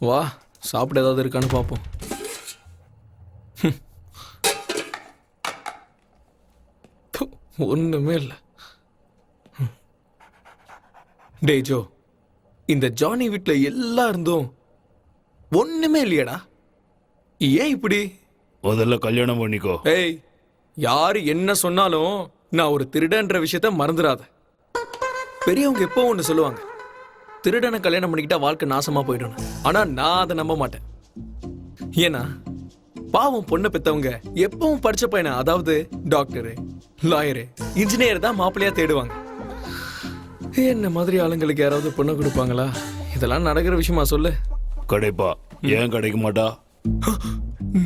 வா சாப்பிட ஏதாவது இருக்கான்னு பார்ப்போம். ஒண்ணுமே இல்லை. டேய் ஜோ, இந்த ஜானி வீட்டில் எல்லாம் இருந்தும் ஒண்ணுமே இல்லையடா. ஏன் இப்படி? முதல்ல கல்யாணம் பண்ணிக்கோ. ஏய், யாரு என்ன சொன்னாலும் நான் ஒரு திருடன்ற விஷயத்த மறந்துடாத. பெரியவங்க எப்போ ஒன்று சொல்லுவாங்க, திருடனை கல்யாணம் பண்ணிக்கிட்டா வாழ்க்கை நாசமா போயிடும். ஆனா நான் அதை நம்ப மாட்டேன். ஏன்னா பாவம் பொண்ணை பெத்தவங்க எப்பவும் படிச்ச பையனை, அதாவது டாக்டரு, லாயரு, இன்ஜினியர் தான் மாப்பிள்ளையா தேடுவாங்க. என்ன மாதிரி ஆளுங்களுக்கு யாராவது பொண்ணை கொடுப்பாங்களா? இதெல்லாம் நடக்கிற விஷயமா சொல்லு. கிடைப்பா. ஏன் கிடைக்க மாட்டா?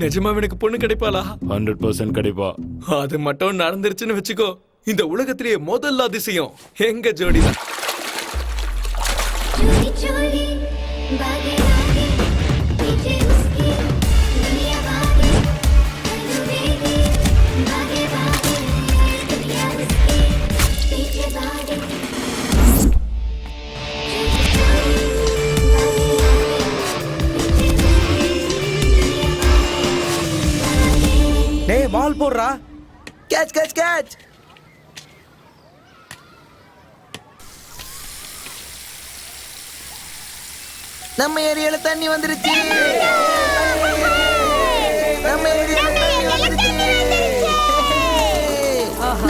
நிஜமா எனக்கு பொண்ணு கிடைப்பாளா? 100% கிடைப்பா. அது மட்டும் நடந்துருச்சுன்னு வச்சுக்கோ, இந்த உலகத்திலேயே முதல் அதிசயம் எங்க ஜோடி தான். டேய் பால் போடுறா. Catch catch catch. நம்ம ஏரியால தண்ணி வந்துருச்சு. நம்ம ஏரியால தண்ணி வந்துருச்சு.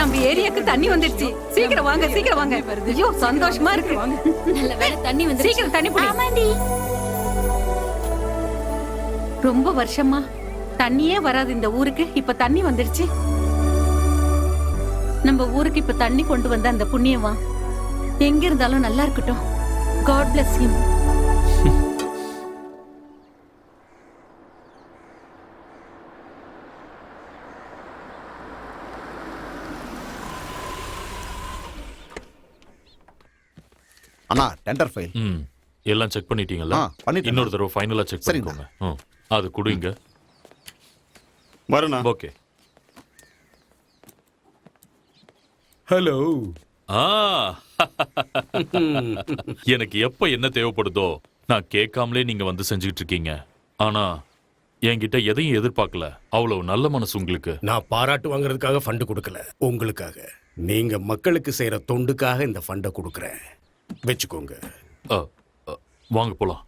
நம்ம ஏரியாக்கு தண்ணி வந்துருச்சு. சீக்கிரம் வாங்க, சீக்கிரம் வாங்க. ஐயோ சந்தோஷமா இருக்கு. நல்ல வேளை தண்ணி வந்து. சீக்கிரம் தண்ணி புடி. ஆமாண்டி. ரொம்ப வருஷமா தண்ணியே வராது இந்த ஊருக்கு. இப்ப தண்ணி வந்துருச்சு. நம்ம ஊருக்கு இப்ப தண்ணி கொண்டு வந்த அந்த புண்ணியவா எங்க இருந்தாலும் நல்லா இருக்கட்டும். God bless him. அண்ணா டெண்டர் ஃபைல். எல்லாம் செக் பண்ணிட்டீங்களா? பண்ணிட்டேன். இன்னொரு தடவை ஃபைனலா செக் சரிங்க. பண்ணிக்கோங்க. அது குடுங்க. வரண்ணா. ஓகே. ஹலோ. எனக்கு எப்ப என்ன தேவைப்படுதோ நான் கேட்காமலே நீங்க வந்து செஞ்சுக்கிட்டு இருக்கீங்க. ஆனா என்கிட்ட எதையும் எதிர்பார்க்கல. அவ்வளவு நல்ல மனசு உங்களுக்கு. நான் பாராட்டு வாங்குறதுக்காக ஃபண்ட் கொடுக்கல, உங்களுக்காக. நீங்க மக்களுக்கு செய்யற தொண்டுக்காக இந்த ஃபண்டை கொடுக்கறேன். வெச்சுக்கோங்க. வாங்க போலாம்.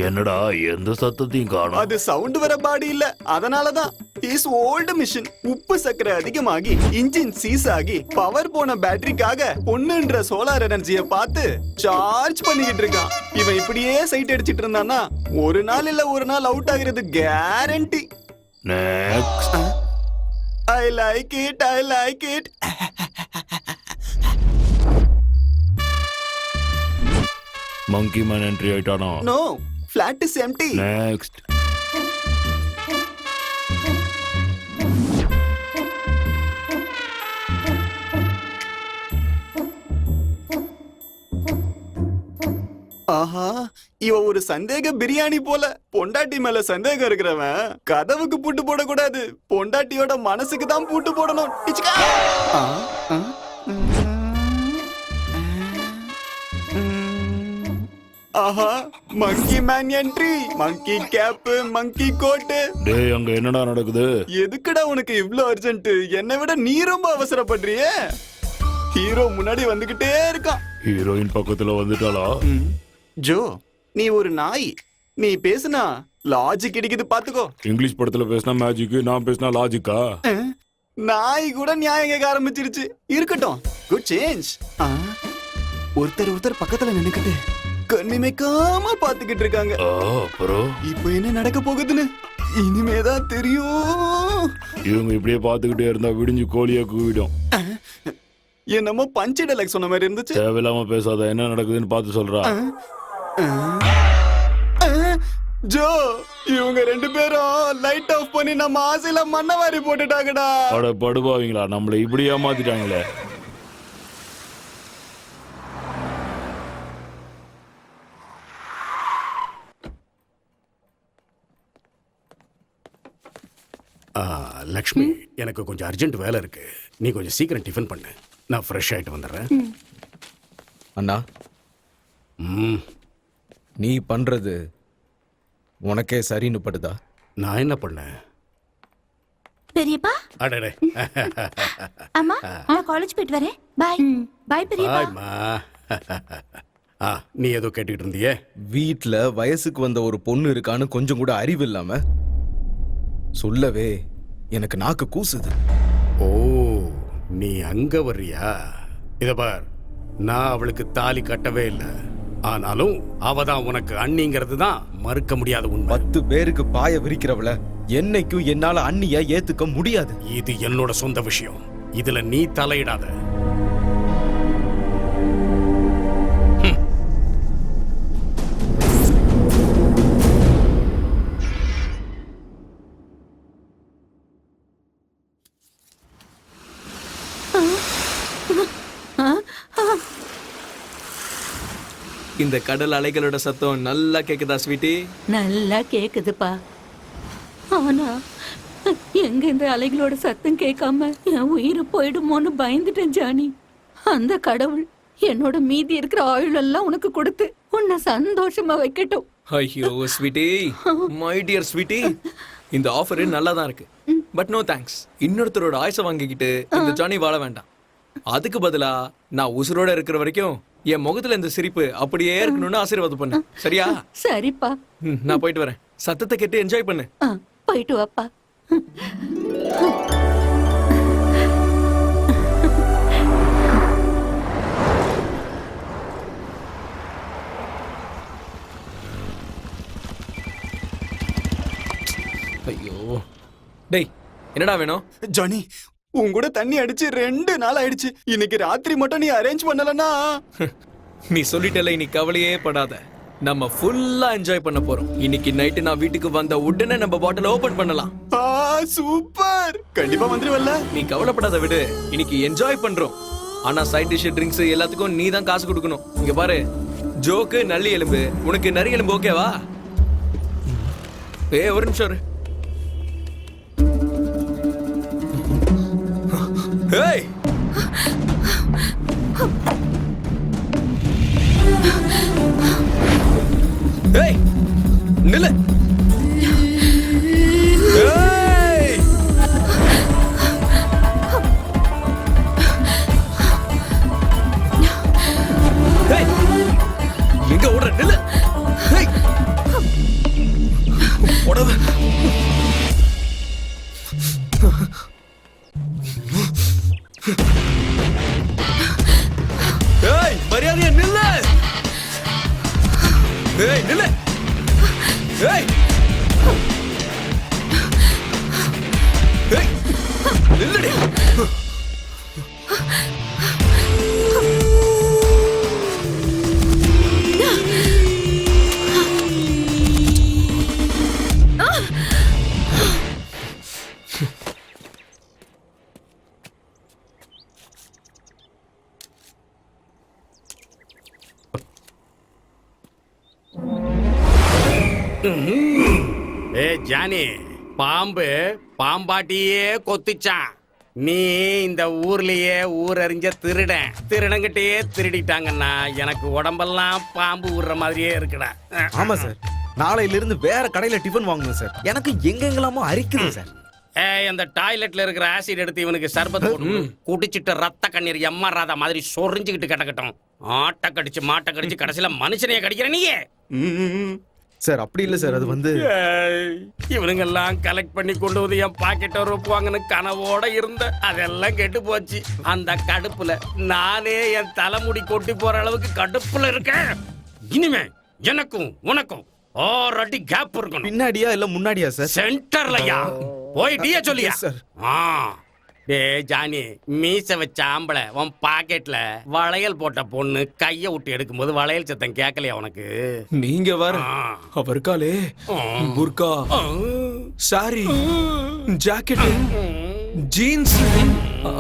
என்னடா எந்த சத்தத்தையும் காணோம்? அது சவுண்ட் வர பாடி இல்ல, அதனாலதான். Is old machine. உப்பு சக்கரை அதிகமாகி இன்ஜின் சீஸ் ஆகி பவர் போன பேட்டரிக்காக பொண்ணுன்ற சோலார் எனர்ஜியை பார்த்து சார்ஜ் பண்ணிக்கிட்டு இருக்கான். இவன் இப்படியே சைட் அடிச்சிட்டு இருந்தானா ஒரு நாள் இல்ல ஒரு நாள் அவுட் ஆகிறது guarantee. Next. I like it, I like it. Monkey man entry ஆயிட்டானோ? No, flat is empty. Next. ஆஹா, இவ ஒரு சந்தேக பிரியாணி போல. பொண்டாட்டி மேல சந்தேகம் இருக்கிறவன் கதவுக்கு பூட்டு போடக்கூடாது, பொண்டாட்டியோட மனசுக்கு தான் பூட்டு போடணும். இச்சுக்கா. ஆஹா, மங்கி மேன் என்ட்ரி. மங்கி கேப், மங்கி கோட். டேய் அங்க என்னடா நடக்குது? எதுக்குடா உனக்கு இவ்ளோ அர்ஜென்ட்? என்னை விட நீ ரொம்ப அவசரப்படுறியே. ஹீரோ முன்னாடி வந்துகிட்டே இருக்கான். ஹீரோயின் பக்கத்துல வந்துட்டாளா? ஜோ, நீ ஒரு நாய். நீ பேசுனா லாஜிக் இடிக்குது பாத்துக்கோ. இங்கிலீஷ் படத்துல பேசினா மேஜிக், நான் பேசினா லாஜிக்கா? நாய் கூட நியாயம் கேட்க ஆரம்பிச்சிருச்சு. இருக்கட்டும், குட் சேஞ்ச். ஒருத்தர் பக்கத்துல நின்னுக்கிட்டு கண்ணிமைக்காம பாத்துக்கிட்டு இருக்காங்க. அப்புறம் இப்ப என்ன நடக்க போகுதுன்னு இனிமேதான் தெரியும். இவங்க இப்படியே பாத்துக்கிட்டே இருந்தா விடிஞ்சு கோழியா கூவிடும். என்னமோ பஞ்ச் டைலாக் சொன்ன மாதிரி இருந்துச்சு. தேவையில்லாம பேசாத, என்ன நடக்குதுன்னு பார்த்து சொல்றா. ஜோ, இவங்க ரெண்டு பேரும் லைட் ஆஃப் பண்ணி நம்ம ஆசையில மண்ணவாரி போட்டுட்டாங்கடா. அட படுபாவீங்களா, நம்மள இப்படி ஏமாத்திட்டாங்களே. லக்ஷ்மி, எனக்கு கொஞ்சம் அர்ஜென்ட் வேலை இருக்கு. நீ கொஞ்சம் சீக்கிரம் டிஃபன் பண்ணு. நான் ஃப்ரெஷ் ஆயிட்டு வந்துடுறேன். அண்ணா, ம், நீ பண்றது உனக்கே சரின்னு படுதா? நான் என்ன பண்ணேன்? பெரியப்பா அடடே, அம்மா நான் காலேஜ் போயிட்டு வரேன். பாய் பாய் பெரியப்பா. பாய்மா. நீ ஏதோ கேட்டுக்கிட்டு இருந்தியே? வீட்ல வயசுக்கு வந்த ஒரு பொண்ணு இருக்கான்னு கொஞ்சம் கூட அறிவு இல்லாம சொல்லவே எனக்கு நாக்கு கூசுது. ஓ, நீ அங்க வர்றியா? இத பார், நான் அவளுக்கு தாலி கட்டவே இல்லை. ஆனாலும் அவ தான் உனக்கு அண்ணிங்கிறது தான் மறுக்க முடியாத உண்மை. 10 பேருக்கு பாய விரிக்கிறவள என்னைக்கும் என்னால அண்ணியா ஏத்துக்க முடியாது. இது என்னோட சொந்த விஷயம். இதுல நீ தலையிடாத. இந்த கடல் அலைகளோட சத்தம் நல்லா கேக்குதா ஸ்வீட்டி? நல்லா கேக்குதுப்பா. ஆனா எங்க இந்த அலைகளோட சத்தம் கேட்காம என் உயிர் போயிடுமோன்னு பயந்துட்டேன் ஜானி. அந்த கடவுள் என்னோட மீதி இருக்கிற ஆயுள் எல்லாம் உனக்கு கொடுத்து உன்னை சந்தோஷமா வைக்கட்டும். ஐயோ ஸ்வீட்டி, மை டியர் ஸ்வீட்டி, இந்த ஆஃபர் நல்லா தான் இருக்கு. But no thanks. இன்னொருத்தரோட ஆயுசை வாங்கிக்கிட்டு இந்த ஜானி வாழ வேண்டாம். அதுக்கு பதிலா நான் உசுரோட இருக்கிற வரைக்கும் என் முகத்துல இந்த சிரிப்பு அப்படியே இருக்கணும்னு ஆசீர்வாதம் பண்ணு. சரியா? சரிப்பா. நான் போயிட்டு வரேன். சத்தத்தை கேட்டு என்ஜாய் பண்ணு. போயிட்டு வாப்பா. ஐயோ டேய், என்னடா வேணும்? ஜானி, உன் கூட தண்ணி அடிச்சு 2 நாள் ஆயிடுச்சு. இன்னைக்கு ராத்திரி மட்டும் நீ அரேஞ்ச் பண்ணலன்னா? நீ சொல்லிட்டல, நீ கவலையே படாத. நம்ம ஃபுல்லா என்ஜாய் பண்ண போறோம். இன்னைக்கு நைட்டு நான் வீட்டுக்கு வந்த உடனே நம்ம பாட்டில் ஓபன் பண்ணலாம். சூப்பர், கண்டிப்பா வந்துருவல்ல? நீ கவலைப்படாத, விடு. இன்னைக்கு என்ஜாய் பண்றோம். ஆனா சைட் டிஷ், ட்ரிங்க்ஸ் எல்லாத்துக்கும் நீ தான் காசு கொடுக்கணும். இங்க பாரு, ஜோக்கு நல்லி எலும்பு, உனக்கு நரி எலும்பு ஓகேவா? ஒரு நிமிஷம் இரு. ஏய், ஏய், நில்லு. ஏய், ஏய், எங்க ஓடுற? நில்லு. ஏய், உடவு. ஏய், மரியாதையா நில்லு. ஏய், நில்லு. ஏய், ஏய், நில்லுடி. ஏ ஜானி, பாம்பு பாம்பாட்டியே கொத்திச்சான். நீ இந்த ஊர்லயே ஊரறிஞ்ச திருடன். திருடங்கிட்டயே திருடிட்டாங்கன்னா எனக்கு உடம்பெல்லாம் பாம்பு ஊர்ற மாதிரியே இருக்குடா. ஆமா சார், நாளையில இருந்து வேற கடையில டிஃபன் வாங்கணும் சார். எனக்கு எங்கெங்கலாமோ அரிக்குது சார். அந்த டாய்லெட்ல இருக்கிற ஆசிட் எடுத்து இவனுக்கு சர்பத் போட்டு குடிச்சிட்டு ரத்த கண்ணீர் எம்மராத மாதிரி சொரிஞ்சுக்கிட்டு கிடக்கட்டும். ஆட்டை கடிச்சு மாட்டை கடிச்சு கடைசியில மனுஷனையே கடிக்கிற நீயே. சார் அப்படி இல்ல சார், அது வந்து இவனுங்க எல்லாம் கலெக்ட் பண்ணி கொண்டு வந்து என் பாக்கெட்டை ரொப்புவாங்கன்னு கனவோட இருந்த அதெல்லாம் கெட்டு போச்சு. அந்த கடுப்புல நானே என் தலைமுடி கொட்டி போற அளவுக்கு கடுப்புல இருக்கேன். இனிமே எனக்கும் உனக்கும் 6 அடி கேப் இருக்கணும். பின்னாடியா இல்ல முன்னாடியா சார்? சென்டர்லயா? போயிட்டியே சொல்லியா சார். டே ஜானி, மீச வச்ச ஆம்பளை உன் பாக்கெட்ல வளையல் போட்ட பொண்ணு கைய விட்டு எடுக்கும்போது வளையல் சத்தம் கேட்கலையா உனக்கு? நீங்க வர அவ இருக்காளே, புர்கா, சாரி, ஜாக்கெட், ஜீன்ஸ்,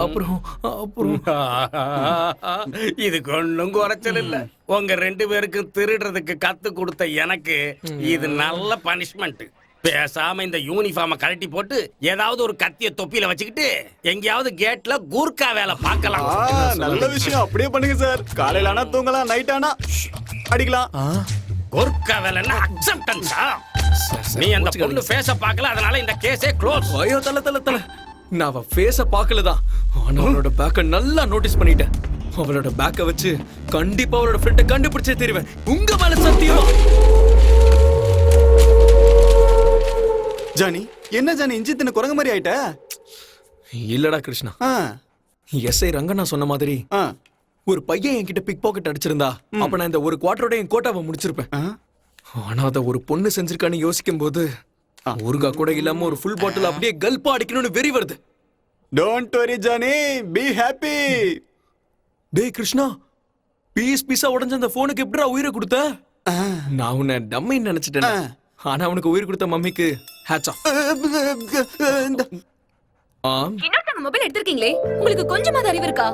அப்புறம் அப்புறம் இது ஒண்ணும் குறைச்சல் இல்ல. உங்க 2 பேருக்கும் திருடுறதுக்கு கத்து கொடுத்த எனக்கு இது நல்ல பனிஷ்மெண்ட். பேசாம இந்த யூனிஃபார்மை கழட்டி போட்டு ஏதாவது ஒரு கத்திய தொப்பியில வச்சுக்கிட்டு எங்கேயாவது கேட்ல கூர்க்கா வேலை பார்க்கலாம். நல்ல விஷயம், அப்படியே பண்ணுங்க சார். காலையில ஆனா தூங்கலாம், நைட் ஆனா அடிக்கலாம். கூர்க்கா வேலைன்னா அக்செப்டன்ஸா? நீ அந்த பொண்ணு ஃபேஸ பார்க்கல, அதனால இந்த கேஸே க்ளோஸ். ஐயோ தல நான் அவ ஃபேஸ பார்க்கலதான், ஆனா அவளோட பேக்க நல்லா நோட்டீஸ் பண்ணிட்டேன். அவளோட பேக்க வச்சு கண்டிப்பா அவளோட ஃப்ரெண்ட கண்டுபிடிச்சே தெரிவேன். உங்க மேல சத்தியமா. ஜானி, என்ன ஜானி இஞ்சி தின்னு குரங்கு மாதிரி ஆயிட்ட? இல்லடா கிருஷ்ணா, எஸ்ஐ ரங்கண்ணா சொன்ன மாதிரி ஒரு பையன் என்கிட்ட பிக் பாக்கெட் அடிச்சிருந்தா அப்ப நான் இந்த ஒரு குவார்டரோட என் கோட்டாவை முடிச்சிருப்பேன். ஆனா அத ஒரு பொண்ணு செஞ்சிருக்கான்னு யோசிக்கும் போது ஊருகா கூட இல்லாம ஒரு ஃபுல் பாட்டில் அப்படியே கல்பா அடிக்கணும்னு வெறி வருது. Don't worry Johnny, be happy. டேய் கிருஷ்ணா, பீஸா உடைஞ்ச அந்த போனுக்கு எப்படிடா உயிரை கொடுத்த? நான் உன்னை டம்மின்னு நினைச்சிட்டேன். ஆனா அவனுக்கு உயிர் கொடுத்த மம்மிக்கு ஹேட்ஸ் ஆஃப். இன்னொருத்தங்க மொபைல் எடுத்திருக்கீங்களே, உங்களுக்கு கொஞ்சமாவது அறிவு இருக்கா?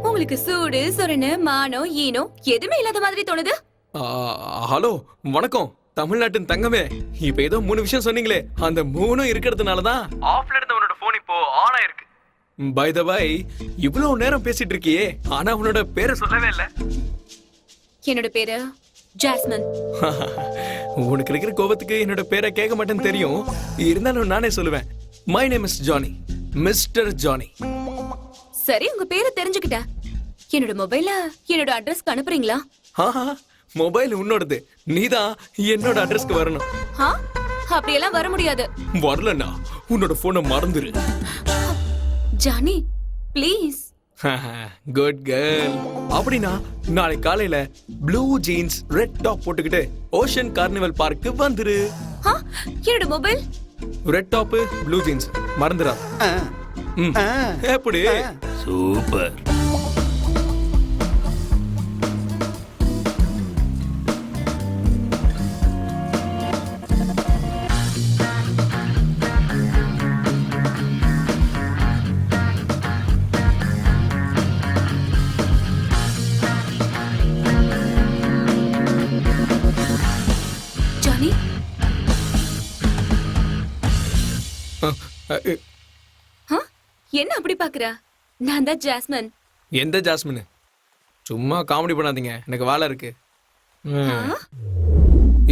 உங்களுக்கு சூடு சொரணு மானம் ஈனோ எதுவுமே இல்லாத மாதிரி தோணுது. ஹலோ வணக்கம் தமிழ்நாட்டின் தங்கமே. இப்ப ஏதோ 3 விஷயம் சொன்னீங்களே, அந்த 3 இருக்கிறதுனாலதான் ஆஃப்ல இருந்த உன்னோட போன் இப்போ ஆன் ஆயிருக்கு. பை த பை, இவ்வளவு நேரம் பேசிட்டு இருக்கியே, ஆனா உன்னோட பேரை சொல்லவே இல்ல. என்னோட பேரு ஜாஸ்மின். உனக்கு இருக்கிற கோபத்துக்கு என்னோட பேரை கேட்க மாட்டேன்னு தெரியும். இருந்தாலும் நானே சொல்லுவேன், my name is Johnny, mister Johnny. சரி, உங்க பேரை தெரிஞ்சுக்கிட்டேன். என்னோட மொபைல்ல என்னோட அட்ரஸ்க்கு அனுப்புறீங்களா? மொபைல் உன்னோடது, நீதான் என்னோட அட்ரஸ்க்கு வரணும். அப்படியெல்லாம் வர முடியாது. வரலன்னா உன்னோட போனை மறந்துரு. Johnny please. Good girl. அப்படின்னா நாளை காலையில ப்ளூ ஜீன்ஸ் ரெட் டாப் போட்டுக்கிட்டு ஓஷன் கார்னிவல் பார்க்கு வந்துரு. என்னோட mobile red top blue jeans மறந்துடாத. எப்படி? சூப்பர். ஜானி, என்ன அப்படி பாக்குற? நான் தான் ஜாஸ்மின். எந்த ஜாஸ்மின்? சும்மா காமெடி பண்ணாதீங்க, எனக்கு வேலை இருக்கு.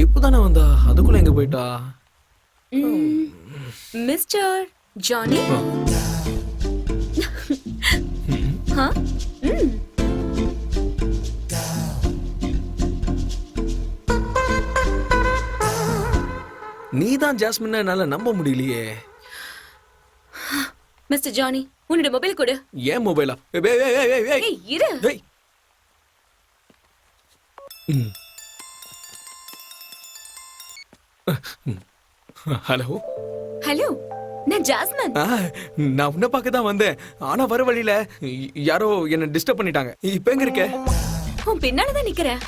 இப்பதானே வந்தா, அதுக்குள்ள எங்க போயிட்டா? Mister Johnny. நீதான் ஜாஸ்மின், என்னால நம்ப முடியலையே. மிஸ்டர் ஜானி, உன்னோட மொபைல் கொடு. ஏன் மொபைலா? ஏய், இரு. ஹலோ ஹலோ, நான் ஜாஸ்மின். நான் உன்னை பார்க்க தான் வந்தேன். ஆனா வர வழியில யாரோ என்ன டிஸ்டர்ப் பண்ணிட்டாங்க. இப்ப எங்க இருக்க? உன் பின்னாலதான் நிக்கிறேன்.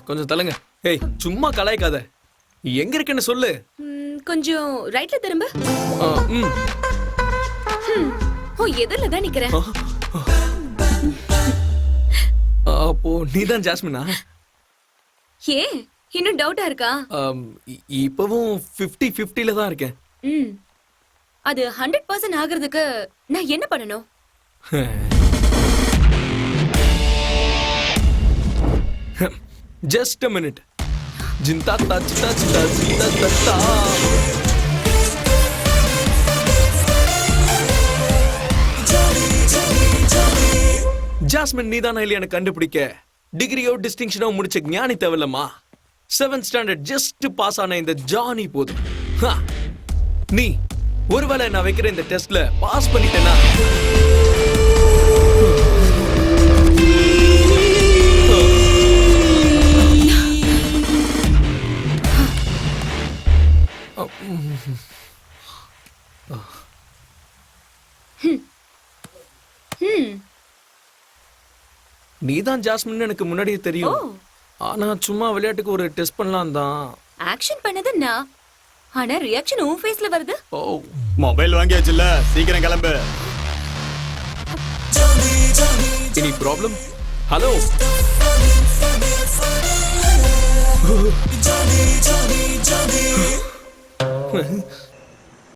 கொஞ்சம் தள்ளுங்க. ஏய், சும்மா கலாய்க்காத. எங்க இருக்கேன்னு சொல்லு. கொஞ்சம் ரைட்ல திரும்ப. எதிரில தான் நிக்கிறேன். அப்போ நீதான் ஜாஸ்மினா? ஏ, இன்னும் டவுட்டா இருக்கா? இப்பவும் 50-50ல தான் இருக்கேன். அது 100% ஆகிறதுக்கு நான் என்ன பண்ணணும்? Just a minute. Jinta ta chita chita chita ta ta. Jasmine நீதானா இல்லையா கண்டுபிடிக்க டிகிரியோ டிஸ்டிங்ஷனோ முடிச்ச ஞானி தேவலமா? 7th ஸ்டாண்டர்ட் ஜஸ்ட் பாஸ் ஆன இந்த ஜானி போதும். நீ ஒருவேளை நான் வைக்கிற இந்த டெஸ்ட்ல பாஸ் பண்ணிட்டேன்னா நீதான் ஜாஸ்மின் எனக்கு முன்னாடியே தெரியும். ஆனா சும்மா விளையாட்டுக்கு ஒரு டெஸ்ட் பண்ணலாம் தான். ஆக்ஷன் பண்ணது நான், ஆனா ரியாக்ஷன் உன் ஃபேஸ்ல வருது. மொபைல் வாங்கியாச்சுல, சீக்கிரம் கிளம்பு. Any problem? ஹலோ